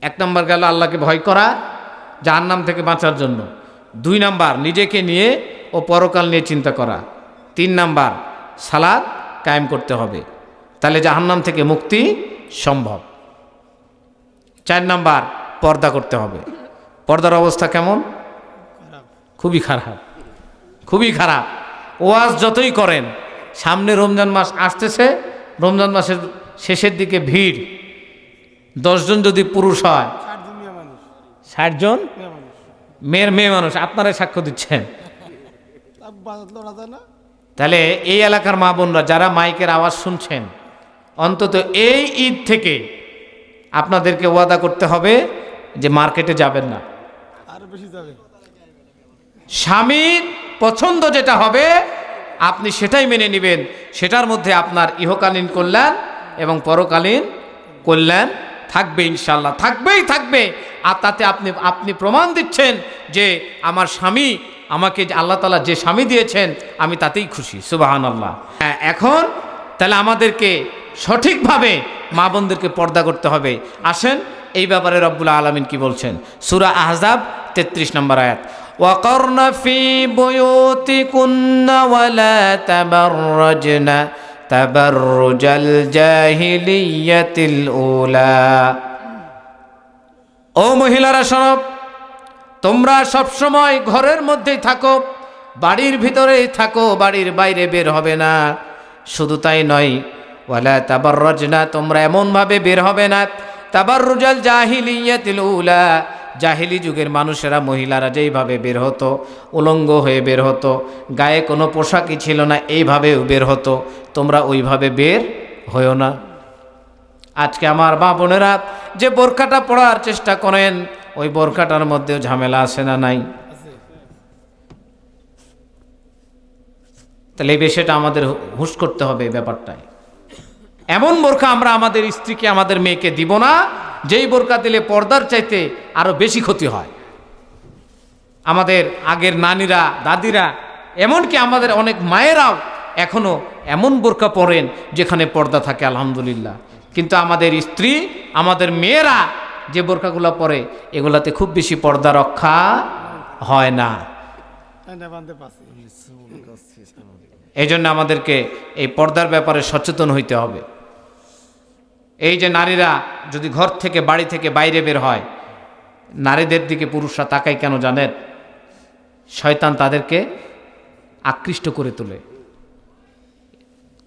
এক নম্বর গেল আল্লাহকে ভয় করা, জাহান্নাম থেকে বাঁচার জন্য। 2 নাম্বার নিজেকে নিয়ে ও পরকাল নিয়ে চিন্তা করা। 3 নাম্বার সালাত কায়েম করতে হবে, তাহলে জাহান্নাম থেকে মুক্তি সম্ভব। 4 নাম্বার পর্দা করতে হবে। পর্দার অবস্থা কেমন? খুবই খারাপ, খুবই খারাপ। ওয়াজ যতই করেন, সামনে রমজান মাস আসতেছে, রমজান মাসের শেষের দিকে ভিড়, 10 জন যদি পুরুষ হয়, 60 জন মেয়ে মানুষ, আপনারাই সাক্ষ্য দিচ্ছেন। তাহলে এই এলাকার মা বোনরা যারা মাইকের আওয়াজ শুনছেন, অন্তত এই ঈদ থেকে আপনাদেরকে ওয়াদা করতে হবে যে মার্কেটে যাবেন না। স্বামীর পছন্দ যেটা হবে আপনি সেটাই মেনে নেবেন, সেটার মধ্যে আপনার ইহকালীন কল্যাণ এবং পরকালীন কল্যাণ থাকবে, ইনশাল্লাহ থাকবেই থাকবে। আর তাতে আপনি প্রমাণ দিচ্ছেন যে আমার স্বামী আমাকে আল্লাহ তাআলা যে স্বামী দিয়েছেন আমি তাতেই খুশি, সুবহানাল্লাহ। এখন তাহলে আমাদেরকে সঠিকভাবে মা বোনদেরকে পর্দা করতে হবে। আসেন এই ব্যাপারে রব্বুল আলামিন কি বলছেন, সূরা আহজাব 33 নম্বর আয়াত, ওয়াকারনা ফি বুয়ুতিকুন্না ওয়ালা তাবাররাজনা তাবাররুজাল জাহিলিয়াতিল উলা। ও মহিলারা শোনো, তোমরা সবসময় ঘরের মধ্যেই থাকো, বাড়ির ভিতরেই থাকো, বাড়ির বাইরে বের হবে না। শুধু তাই নয়, ওয়ালা তাবাররাজনা, তোমরা এমনভাবে বের হবে না, তাবাররুজাল জাহিলিয়াতিল উলা, জাহিলি যুগের মানুষেরা, মহিলারা যেইভাবে বের হতো, উলঙ্গ হয়ে বের হতো, গায়ে কোনো পোশাকই ছিল না, এইভাবেও বের হতো, তোমরা ওইভাবে বের হয়েও না। আজকে আমার মা বোনেরা যে বোরখাটা পরার চেষ্টা করেন, ওই বোরখাটার মধ্যেও ঝামেলা আছে না নাই? তাহলে এই বিষয়টা আমাদের হুঁশ করতে হবে এই ব্যাপারটায়। এমন বোরখা আমরা আমাদের স্ত্রীকে, আমাদের মেয়েকে দিব না যেই বোরখা দিলে পর্দার চাইতে আরো বেশি ক্ষতি হয়। আমাদের আগের নানিরা, দাদিরা, এমনকি আমাদের অনেক মায়েরাও এখনো এমন বোরখা পরেন যেখানে পর্দা থাকে, আলহামদুলিল্লাহ। কিন্তু আমাদের স্ত্রী, আমাদের মেয়েরা যে বোরখাগুলো পরে, এগুলাতে খুব বেশি পর্দা রক্ষা হয় না। এই জন্য আমাদেরকে এই পর্দার ব্যাপারে সচেতন হইতে হবে। এই যে নারীরা যদি ঘর থেকে, বাড়ি থেকে বাইরে বের হয়, নারীদের দিকে পুরুষরা তাকায় কেন জানেন? শয়তান তাদেরকে আকৃষ্ট করে তোলে।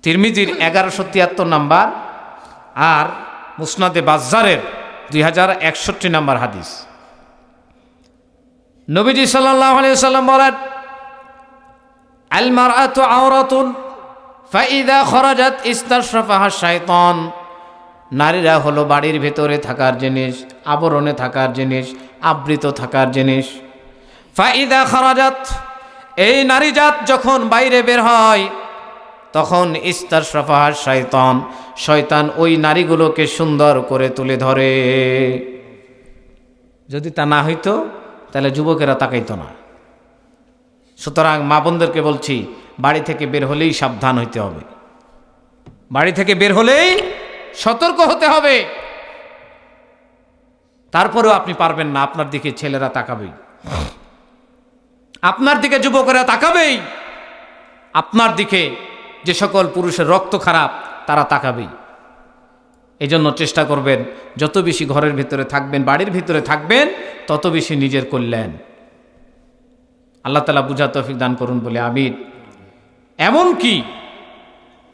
তিরমিজির 1173 নাম্বার আর মুসনাদে বাজ্জারের 2061 নাম্বার হাদিস, নবীজি সাল্লাল্লাহু আলাইহি ওয়াসাল্লাম বলেন, আল মারআতু আওরাতুন ফাইদা খরাজাত ইস্তাশরাফাহা শাইতান। নারীরা হলো বাড়ির ভেতরে থাকার জিনিস, আবরণে থাকার জিনিস, আবৃত থাকার জিনিস। ফাইদা খরাজাত, এই নারীজাত যখন বাইরে বের হয়, তখন ইস্তাশরাফাহা শাইতান, শয়তান ওই নারীগুলোকে সুন্দর করে তুলে ধরে। যদি তা না হইতো তাহলে যুবকেরা তাকাইতো না। সুতরাং মা বোনদেরকে বলছি, বাড়ি থেকে বের হলেই সাবধান হইতে হবে, বাড়ি থেকে বের হলেই সতর্ক হতে হবে। তারপরেও আপনি পারবেন না, আপনার দিকে ছেলেরা তাকাবেই, আপনার দিকে যুবকেরা তাকাবেই, আপনার দিকে যে সকল পুরুষের রক্ত খারাপ তারা তাকাবেই। এই জন্য চেষ্টা করবেন যত বেশি ঘরের ভিতরে থাকবেন, বাড়ির ভিতরে থাকবেন, তত বেশি নিজের কল্যাণ। আল্লাহ তাআলা বুঝা তৌফিক দান করুন বলে আমিন। এমনকি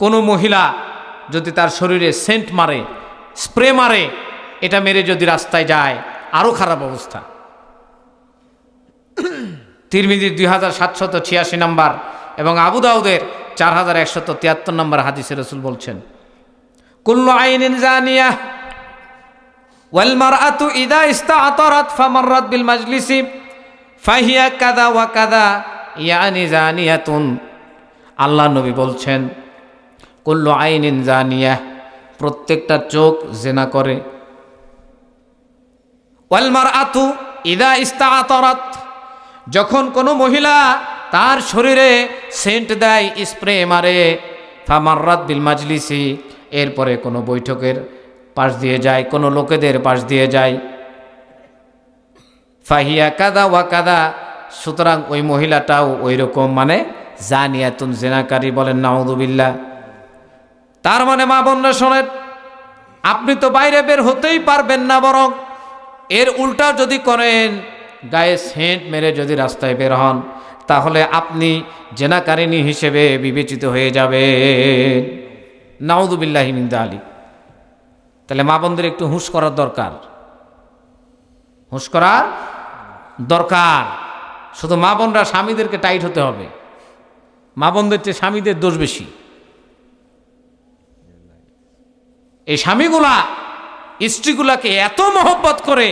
কোনো মহিলা যদি তার শরীরে সেন্ট মারে, স্প্রে মারে, এটা মেরে যদি রাস্তায় যায়, আরো খারাপ অবস্থা। তিরমিজির 2786 নাম্বার এবং আবু দাউদের 4173 নম্বর হাদিসে রাসূল বলছেন, কুল্লু আইনিন জানিয়াহ ওয়াল মারআতু ইদা ইস্তাআতারাত ফামাররাত বিল মাজলিসি ফাহিয়া কাযা ওয়া কাযা ইয়ানি জানিয়াতুন। আল্লাহ নবী বলছেন, কুল্লু আইনিন জানিয়াহ, প্রত্যেকটা চোখ জিনা করে। ওয়াল মারআতু ইদা ইস্তাআতারাত, যখন কোনো মহিলা তার শরীরে সেন্ট দেয়, স্প্রে মারে, ফামাররাত বিল মাজলিসি, এরপরে কোনো বৈঠকের পাশ দিয়ে যায়, কোনো লোকেদের পাশ দিয়ে যায়, ফাহিয়া কাদা ওয়া কাদা, সুতরাং ওই মহিলাটাও ওই রকম, মানে জানিয়াতুন, জেনাকারী। বলেন নাউযুবিল্লাহ। তার মানে মা বোনরা শোনেন, আপনি তো বাইরে বের হতেই পারবেন না, বরং এর উল্টা যদি করেন, গায়ে সেন্ট মেরে যদি রাস্তায় বের হন, তাহলে আপনি জেনাকারিনী হিসেবে বিবেচিত হয়ে যাবেন। নাউযুবিল্লাহি মিন যালিক। তাহলে মা বোনদের একটু হুঁশ করার দরকার, হুঁশ করার দরকার। শুধু মা বোনরা স্বামীদেরকে টাইট হতে হবে, মা বোনদের চেয়ে স্বামীদের দোষ বেশি। এই স্বামীগুলা স্ত্রীগুলাকে এত মহব্বত করে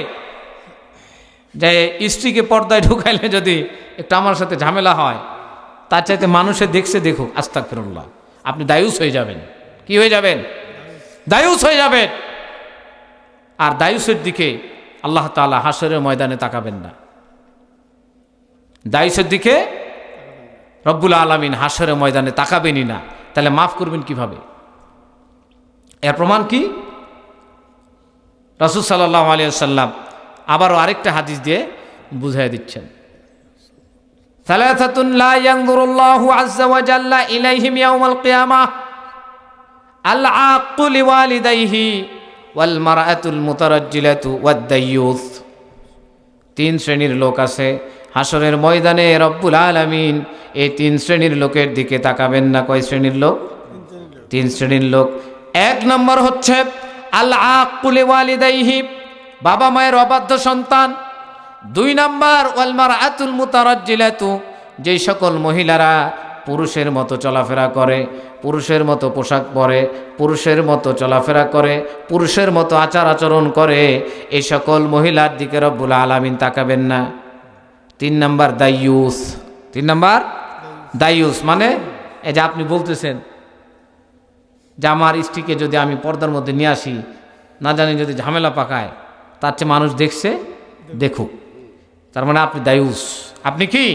যে স্ত্রীকে পর্দায় ঢুকাইলে যদি একটু আমার সাথে ঝামেলা হয়, তার চাইতে মানুষে দেখছে দেখুক, আস্তাগফিরুল্লাহ, আপনি দায়ুস হয়ে যাবেন। কি হয়ে যাবেন? দায়ুস হয়ে যাবেন। আর দায়ুসের দিকে আল্লাহ তাআলা হাসরের ময়দানে তাকাবেন না। দায়ুসের দিকে রব্বুল আলামিন হাসরের ময়দানে তাকাবেনই না। তাহলে মাফ করবেন কিভাবে? এর প্রমাণ কি? রাসূল সাল্লাল্লাহু আলাইহি ওয়াসাল্লাম আবারও আরেকটা হাদিস দিয়ে বুঝাই দিচ্ছেন। সালাসাতুন লা ইয়ানজুরুল্লাহু আযজা ওয়া জাল্লা ইলাইহিম ইয়াউমাল কিয়ামাহ আল আক্কু লিওয়ালিদাইহি ওয়াল মারআতুল মুতারাজ্জিলাতু ওয়াদ দায়্যুস। তিন শ্রেণীর লোক আছে হাসরের ময়দানে। রব্বুল আলামিন এই তিন শ্রেণীর লোকের দিকে তাকাবেন না। কয় শ্রেণীর লোক? তিন শ্রেণীর লোক। এক নম্বর হচ্ছে আল আক্কু লিওয়ালিদাইহি, বাবা মায়ের অবাধ্য সন্তান। দুই নাম্বার ওয়াল মারআতুল মুতারাজ্জিলাতু, যেই সকল মহিলারা পুরুষের মতো চলাফেরা করে, পুরুষের মতো পোশাক পরে, পুরুষের মতো চলাফেরা করে, পুরুষের মতো আচার আচরণ করে, এই সকল মহিলার দিকে রব্বুল আলামিন তাকাবেন না। তিন নাম্বার দায়ুস। তিন নাম্বার দায়ুস মানে এই যে আপনি বলতেছেন যে আমার স্ত্রীকে যদি আমি পর্দার মধ্যে নিয়ে আসি, না জানি যদি ঝামেলা পাকায়, তার চেয়ে মানুষ দেখছে দেখুক। তার মানে আপনি দায়ুস। আপনি কি?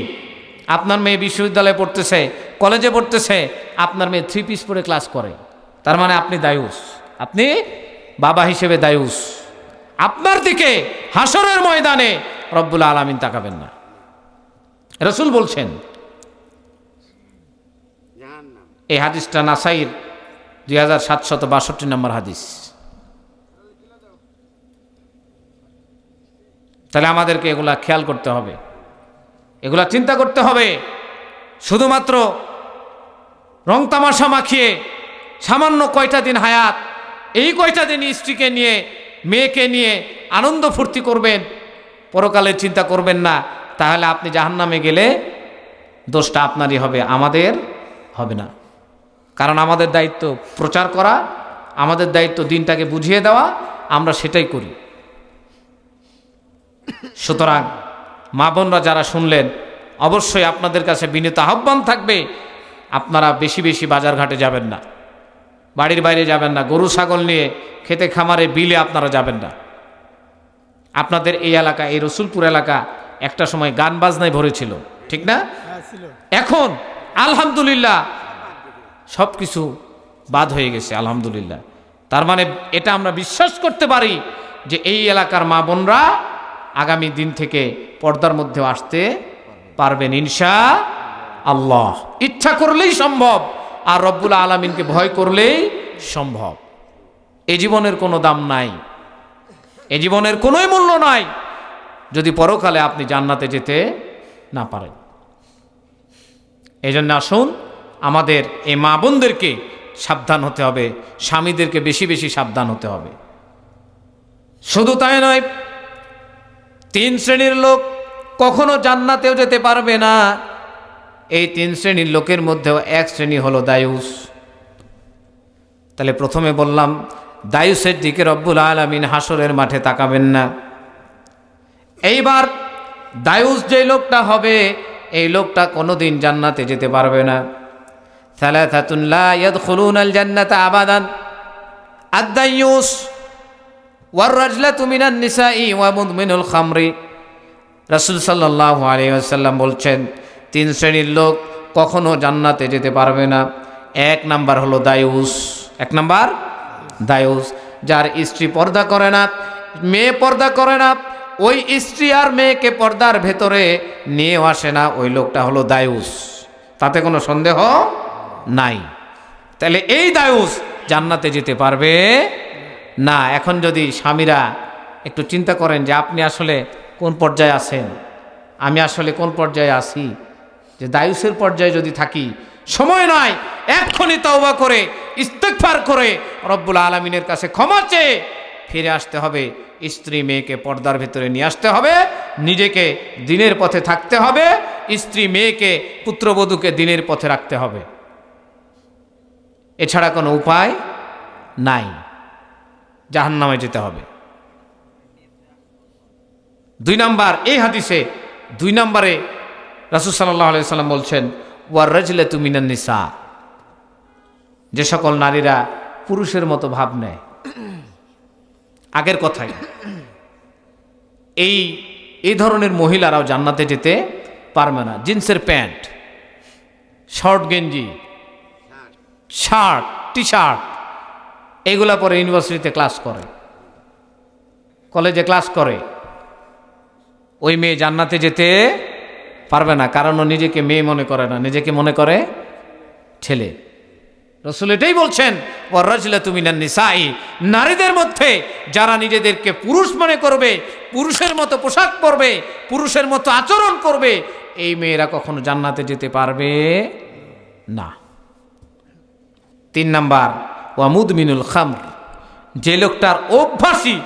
আপনার মেয়ে বিশ্ববিদ্যালয়ে পড়তেছে, কলেজে পড়তেছে, আপনার মেয়ে 3 পিস পরে ক্লাস করে, তার মানে আপনি দায়ুস। আপনি বাবা হিসেবে দায়ুস। আপনার দিকে হাসরের ময়দানে রব্বুল আলামিন তাকাবেন না। রাসূল বলছেন, এই হাদিসটা নাসাইর 2762 নম্বর হাদিস। তাহলে আমাদেরকে এগুলা খেয়াল করতে হবে, এগুলা চিন্তা করতে হবে। শুধুমাত্র রং তামাশা মাখিয়ে সামান্য কয়টা দিন হায়াত, এই কয়টা দিন স্ত্রীকে নিয়ে মেয়েকে নিয়ে আনন্দ ফুর্তি করবেন, পরকালের চিন্তা করবেন না, তাহলে আপনি জাহান্নামে গেলে দোষটা আপনারই হবে, আমাদের হবে না। কারণ আমাদের দায়িত্ব প্রচার করা, আমাদের দায়িত্ব দিনটাকে বুঝিয়ে দেওয়া, আমরা সেটাই করি। সুতরাং মা বোনরা যারা শুনলেন, অবশ্যই আপনাদের কাছে বিনীত আহ্বান থাকবে, আপনারা বেশি বেশি বাজার ঘাটে যাবেন না, বাড়ির বাইরে যাবেন না, গরু ছাগল নিয়ে খেতে খামারে বিলে আপনারা যাবেন না। আপনাদের এই এলাকা, এই রসুলপুর এলাকা একটা সময় গান বাজনায় ভরে ছিল, ঠিক না? এখন আলহামদুলিল্লাহ সব কিছু বাদ হয়ে গেছে, আলহামদুলিল্লাহ। তার মানে এটা আমরা বিশ্বাস করতে পারি যে এই এলাকার মা বোনরা আগামী দিন থেকে পর্দার মধ্যে আসতে পারবেন ইনশাআল্লাহ। ইচ্ছা করলেই সম্ভব, আর রব্বুল আলামিনকে ভয় করলেই সম্ভব। এই জীবনের কোনো দাম নাই, এই জীবনের কোনোই মূল্য নাই যদি পরকালে আপনি জান্নাতে যেতে না পারেন। এই জন্য আসুন আমাদের এই মা বোনদেরকে সাবধান হতে হবে, স্বামীদেরকে বেশি বেশি সাবধান হতে হবে। শুধু তাই নয়, 3 শ্রেণীর লোক কখনো জান্নাতেও যেতে পারবে না। এই 3 শ্রেণীর লোকের মধ্যেও এক শ্রেণী হলো দায়ুস। তাহলে প্রথমে বললাম দায়ুসের দিকে রব্বুল আলামিন হাসরের মাঠে তাকাবেন না। এইবার দায়ুস যে লোকটা হবে, এই লোকটা কোনোদিন জান্নাতে যেতে পারবে না। সালাসাতুন লা ইয়াদখুলুনাল জান্নাতা আবাদান, আদ-দায়ুস ওয়ার রাজলাতু মিনান নিসাই ওয়া মুদমিনুল খামরি। রাসূল সাল্লাল্লাহু আলাইহি ওয়াসাল্লাম বলছেন 3 শ্রেণীর লোক কখনো জান্নাতে যেতে পারবে না। 1 নাম্বার হলো দায়ুস। 1 নাম্বার দায়ুস, যার স্ত্রী পর্দা করে না, মেয়ে পর্দা করে না, ওই স্ত্রী আর মেয়েকে পর্দার ভেতরে নিয়েও আসে না, ওই লোকটা হলো দায়ুস, তাতে কোনো সন্দেহ নাই। তাহলে এই দায়ুস জান্নাতে যেতে পারবে না। এখন যদি স্বামীরা একটু চিন্তা করেন যে আপনি আসলে কোন পর্যায়ে আছেন, আমি আসলে কোন পর্যায়ে আছি, যে দায়ুসের পর্যায়ে যদি থাকি, সময় নয়, এক্ষুনি তওবা করে ইস্তেগফার করে রব্বুল আলামিনের কাছে ক্ষমা চেয়ে ফিরে আসতে হবে। স্ত্রী মেয়েকে পর্দার ভেতরে নিয়ে আসতে হবে, নিজেকে দিনের পথে থাকতে হবে, স্ত্রী মেয়েকে পুত্রবধূকে দিনের পথে রাখতে হবে। এছাড়া কোনো উপায় নাই, জাহান্নামে যেতে হবে। 2 নাম্বার, এই হাদিসে 2 নম্বরে রাসূল সাল্লাল্লাহু আলাইহি সাল্লাম বলছেন ওয়ার রাজলাতু মিনান নিসা, যে সকল নারীরা পুরুষের মতো ভাব নেয়। আগের কথাই, এই ধরনের মহিলারাও জান্নাতে যেতে পারবে না। জিন্সের প্যান্ট, শর্ট গেঞ্জি, শার্ট, টি শার্ট, এগুলা পরে ইউনিভার্সিটিতে ক্লাস করে, কলেজে ক্লাস করে, ওই মেয়ে জান্নাতে যেতে পারবে না। কারণ ও নিজেকে মেয়ে মনে করে না, নিজেকে মনে করে ছেলে। রাসূল এটাই বলছেন ওয়ার রাজলাতু মিনান নিসাই, নারীদের মধ্যে যারা নিজেদেরকে পুরুষ মনে করবে, পুরুষের মতো পোশাক পরবে, পুরুষের মতো আচরণ করবে, এই মেয়েরা কখনো জান্নাতে যেতে পারবে না। 3 নাম্বার ওয়া মুদমিনুল খামর, যে লোকটার অভ্যাসই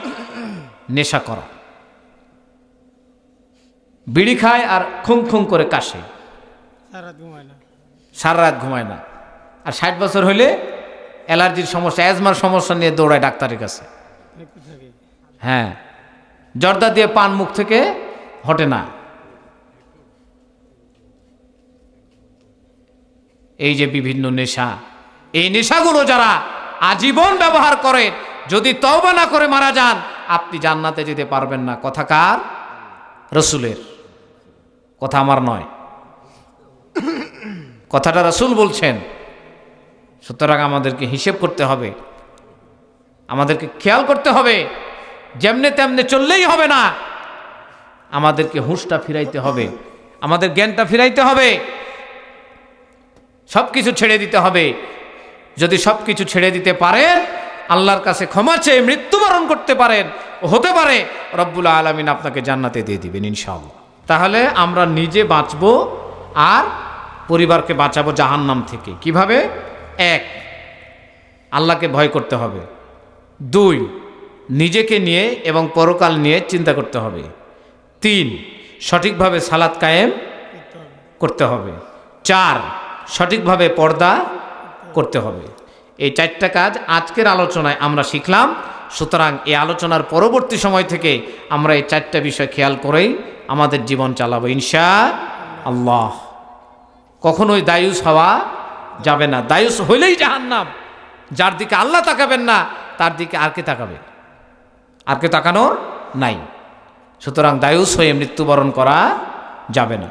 নেশা করা, বিড়ি খায় আর খুং খুং করে কাশে, সারা রাত ঘুমায় না, আর 60 বছর হইলে অ্যালার্জির সমস্যা, অ্যাজমার সমস্যা নিয়ে দৌড়ায় ডাক্তারের কাছে। হ্যাঁ, জর্দা দিয়ে পান মুখ থেকে হটে না। এই যে বিভিন্ন নেশা, এই নেশাগুলো যারা আজীবন ব্যবহার করে, যদি তওবা না করে মারা যান, আপনি জান্নাতে যেতে পারবেন না। কথা কার? রাসূলের কথা, আমার নয়, কথাটা রাসূল বলছেন। সুতরাং আমাদেরকে হিসেব করতে হবে, আমাদেরকে খেয়াল করতে হবে। যেমনে তেমনে চললেই হবে না, আমাদেরকে হুঁশটা ফিরাইতে হবে, আমাদের জ্ঞানটা ফিরাইতে হবে, সব কিছু ছেড়ে দিতে হবে। যদি সব কিছু ছেড়ে দিতে পারেন, আল্লাহর কাছে ক্ষমা চেয়ে মৃত্যুবরণ করতে পারেন, হতে পারে রব্বুল আলামিন আপনাকে জান্নাতে দিয়ে দিবেন ইনশাআল্লাহ। তাহলে আমরা নিজে বাঁচবো আর পরিবারকে বাঁচাবো জাহান্নাম থেকে। কিভাবে? 1, আল্লাহকে ভয় করতে হবে। 2, নিজেকে নিয়ে এবং পরকাল নিয়ে চিন্তা করতে হবে। 3, সঠিকভাবে সালাত কায়েম করতে হবে। 4, সঠিকভাবে পর্দা করতে হবে। এই 4টা কাজ আজকের আলোচনায় আমরা শিখলাম। সুতরাং এই আলোচনার পরবর্তী সময় থেকে আমরা এই 4টা বিষয় খেয়াল করেই আমাদের জীবন চালাবো ইনশাআল্লাহ। কখনোই দায়ুস হওয়া যাবে না। দায়ুস হইলেই জাহান্নাম। যার দিকে আল্লাহ তাকাবেন না, তার দিকে আর কে তাকাবে? আর কে তাকানোর নাই। সুতরাং দায়ুস হয়ে মৃত্যুবরণ করা যাবে না।